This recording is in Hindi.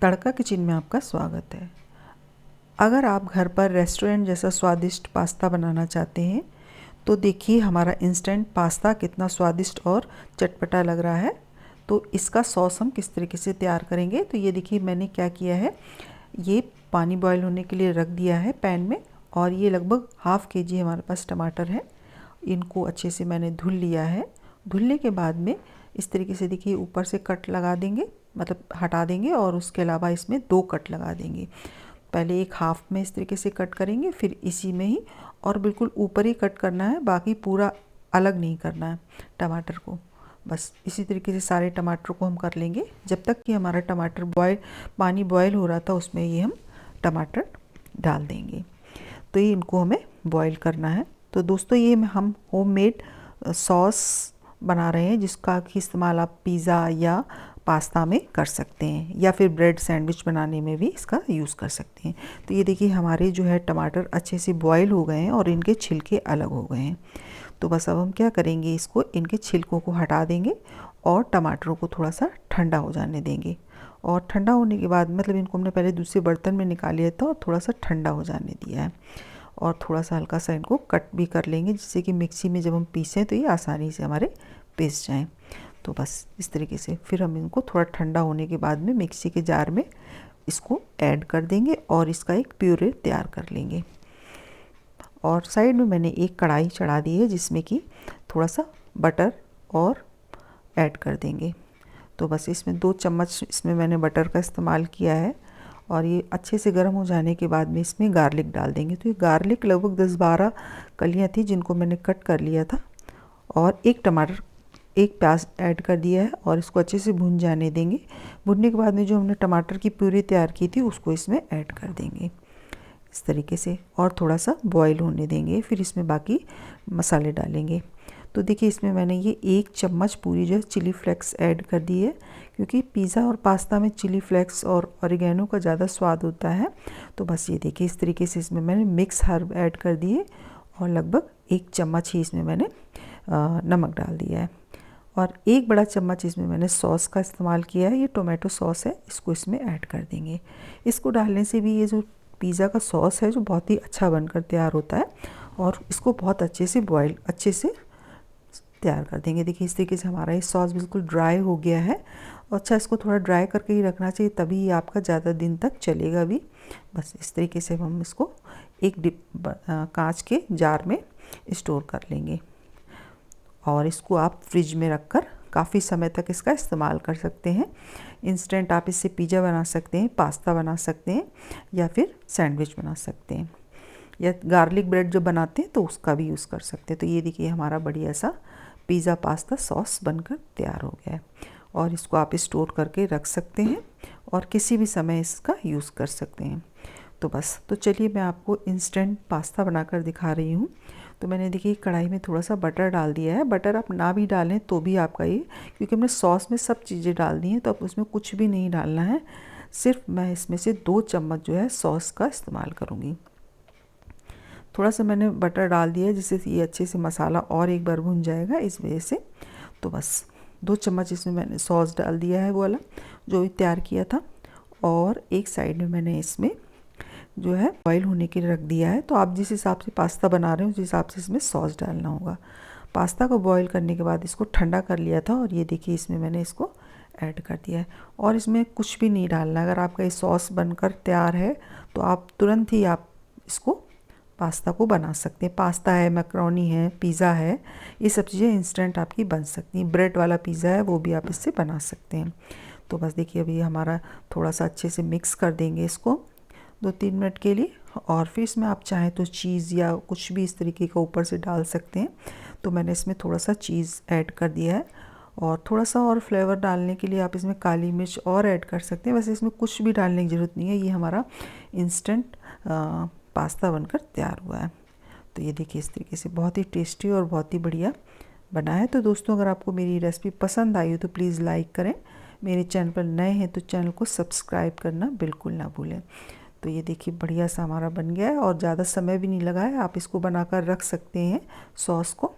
तड़का किचन में आपका स्वागत है। अगर आप घर पर रेस्टोरेंट जैसा स्वादिष्ट पास्ता बनाना चाहते हैं तो देखिए हमारा इंस्टेंट पास्ता कितना स्वादिष्ट और चटपटा लग रहा है। तो इसका सॉस हम किस तरीके से तैयार करेंगे, तो ये देखिए मैंने क्या किया है, ये पानी बॉईल होने के लिए रख दिया है पैन में, और ये लगभग ½ kg हमारे पास टमाटर है। इनको अच्छे से मैंने धुल लिया है। धुलने के बाद में इस तरीके से देखिए ऊपर से कट लगा देंगे, मतलब हटा देंगे, और उसके अलावा इसमें 2 कट लगा देंगे। पहले एक हाफ में इस तरीके से कट करेंगे, फिर इसी में ही, और बिल्कुल ऊपर ही कट करना है, बाकी पूरा अलग नहीं करना है टमाटर को। बस इसी तरीके से सारे टमाटर को हम कर लेंगे। जब तक कि हमारा टमाटर पानी बॉयल हो रहा था उसमें ये हम टमाटर डाल देंगे। तो ये इनको हमें बॉयल करना है। तो दोस्तों ये हम होममेड सॉस बना रहे हैं, जिसका कि इस्तेमाल आप पिज़्ज़ा या पास्ता में कर सकते हैं, या फिर ब्रेड सैंडविच बनाने में भी इसका यूज़ कर सकते हैं। तो ये देखिए हमारे जो है टमाटर अच्छे से बॉयल हो गए हैं और इनके छिलके अलग हो गए हैं। तो बस अब हम क्या करेंगे, इसको इनके छिलकों को हटा देंगे और टमाटरों को थोड़ा सा ठंडा हो जाने देंगे। और ठंडा होने के बाद, मतलब इनको हमने पहले दूसरे बर्तन में निकाल लिया था और थोड़ा सा ठंडा हो जाने दिया है, और थोड़ा सा हल्का सा इनको कट भी कर लेंगे, जिससे कि मिक्सी में जब हम पीसें तो ये आसानी से हमारे पीस जाएँ। तो बस इस तरीके से फिर हम इनको थोड़ा ठंडा होने के बाद में मिक्सी के जार में इसको ऐड कर देंगे और इसका एक प्यूरे तैयार कर लेंगे। और साइड में मैंने एक कढ़ाई चढ़ा दी है, जिसमें कि थोड़ा सा बटर और ऐड कर देंगे। तो बस इसमें 2 चम्मच इसमें मैंने बटर का इस्तेमाल किया है, और ये अच्छे से गर्म हो जाने के बाद में इसमें गार्लिक डाल देंगे। तो ये गार्लिक लगभग 10-12 कलियाँ थी, जिनको मैंने कट कर लिया था, और एक प्याज ऐड कर दिया है, और इसको अच्छे से भून जाने देंगे। भुनने के बाद में जो हमने टमाटर की प्यूरी तैयार की थी उसको इसमें ऐड कर देंगे इस तरीके से, और थोड़ा सा बॉईल होने देंगे। फिर इसमें बाकी मसाले डालेंगे। तो देखिए इसमें मैंने ये 1 चम्मच पूरी जो है चिली फ्लेक्स ऐड कर दी है, क्योंकि पिज़्ज़ा और पास्ता में चिली फ्लेक्स और ऑरिगेनो का ज़्यादा स्वाद होता है। तो बस ये देखिए इस तरीके से इसमें मैंने मिक्स हर्ब ऐड कर दिए, और लगभग 1 चम्मच ही इसमें मैंने नमक डाल दिया है, और 1 बड़ा चम्मच इसमें मैंने सॉस का इस्तेमाल किया है। ये टोमेटो सॉस है, इसको इसमें ऐड कर देंगे। इसको डालने से भी ये जो पिज़्ज़ा का सॉस है जो बहुत ही अच्छा बनकर तैयार होता है, और इसको बहुत अच्छे से तैयार कर देंगे। देखिए इस तरीके से हमारा ये सॉस बिल्कुल ड्राई हो गया है, और अच्छा इसको थोड़ा ड्राई करके ही रखना चाहिए, तभी ये आपका ज़्यादा दिन तक चलेगा भी। बस इस तरीके से हम इसको एक कांच के जार में स्टोर कर लेंगे, और इसको आप फ्रिज में रखकर काफ़ी समय तक इसका इस्तेमाल कर सकते हैं। इंस्टेंट आप इससे पिज़्ज़ा बना सकते हैं, पास्ता बना सकते हैं, या फिर सैंडविच बना सकते हैं, या गार्लिक ब्रेड जो बनाते हैं तो उसका भी यूज़ कर सकते हैं। तो ये देखिए हमारा बढ़िया सा पिज़्ज़ा पास्ता सॉस बनकर तैयार हो गया है, और इसको आप स्टोर करके रख सकते हैं और किसी भी समय इसका यूज़ कर सकते हैं। तो बस, तो चलिए मैं आपको इंस्टेंट पास्ता बनाकर दिखा रही हूँ। तो मैंने देखिए कढ़ाई में थोड़ा सा बटर डाल दिया है। बटर आप ना भी डालें तो भी आपका ये, क्योंकि हमने सॉस में सब चीज़ें डाल दी हैं, तो अब उसमें कुछ भी नहीं डालना है। सिर्फ मैं इसमें से 2 चम्मच जो है सॉस का इस्तेमाल करूँगी। थोड़ा सा मैंने बटर डाल दिया है, जिससे ये अच्छे से मसाला और एक बार भुन जाएगा, इस वजह से। तो बस 2 चम्मच इसमें मैंने सॉस डाल दिया है, वो वाला जो भी तैयार किया था, और एक साइड में मैंने इसमें जो है बॉईल होने के लिए रख दिया है। तो आप जिस हिसाब से पास्ता बना रहे हो उस हिसाब से इसमें सॉस डालना होगा। पास्ता को बॉईल करने के बाद इसको ठंडा कर लिया था, और ये देखिए इसमें मैंने इसको ऐड कर दिया है, और इसमें कुछ भी नहीं डालना। अगर आपका ये सॉस बनकर तैयार है तो आप तुरंत ही आप इसको पास्ता को बना सकते हैं। पास्ता है, मैकरोनी है, पिज़्ज़ा है, ये सब चीज़ें इंस्टेंट आपकी बन सकती हैं। ब्रेड वाला पिज़्ज़ा है वो भी आप इससे बना सकते हैं। तो बस देखिए अभी हमारा थोड़ा सा अच्छे से मिक्स कर देंगे इसको 2-3 मिनट के लिए, और फिर इसमें आप चाहें तो चीज़ या कुछ भी इस तरीके का ऊपर से डाल सकते हैं। तो मैंने इसमें थोड़ा सा चीज़ ऐड कर दिया है, और थोड़ा सा और फ्लेवर डालने के लिए आप इसमें काली मिर्च और ऐड कर सकते हैं। वैसे इसमें कुछ भी डालने की ज़रूरत नहीं है, ये हमारा इंस्टेंट पास्ता बनकर तैयार हुआ है। तो ये देखिए इस तरीके से बहुत ही टेस्टी और बहुत ही बढ़िया बना है। तो दोस्तों अगर आपको मेरी रेसिपी पसंद आई हो तो प्लीज़ लाइक करें। मेरे चैनल पर नए हैं तो चैनल को सब्सक्राइब करना बिल्कुल ना भूलें। तो ये देखिए बढ़िया सा हमारा बन गया है, और ज़्यादा समय भी नहीं लगा है। आप इसको बनाकर रख सकते हैं सॉस को।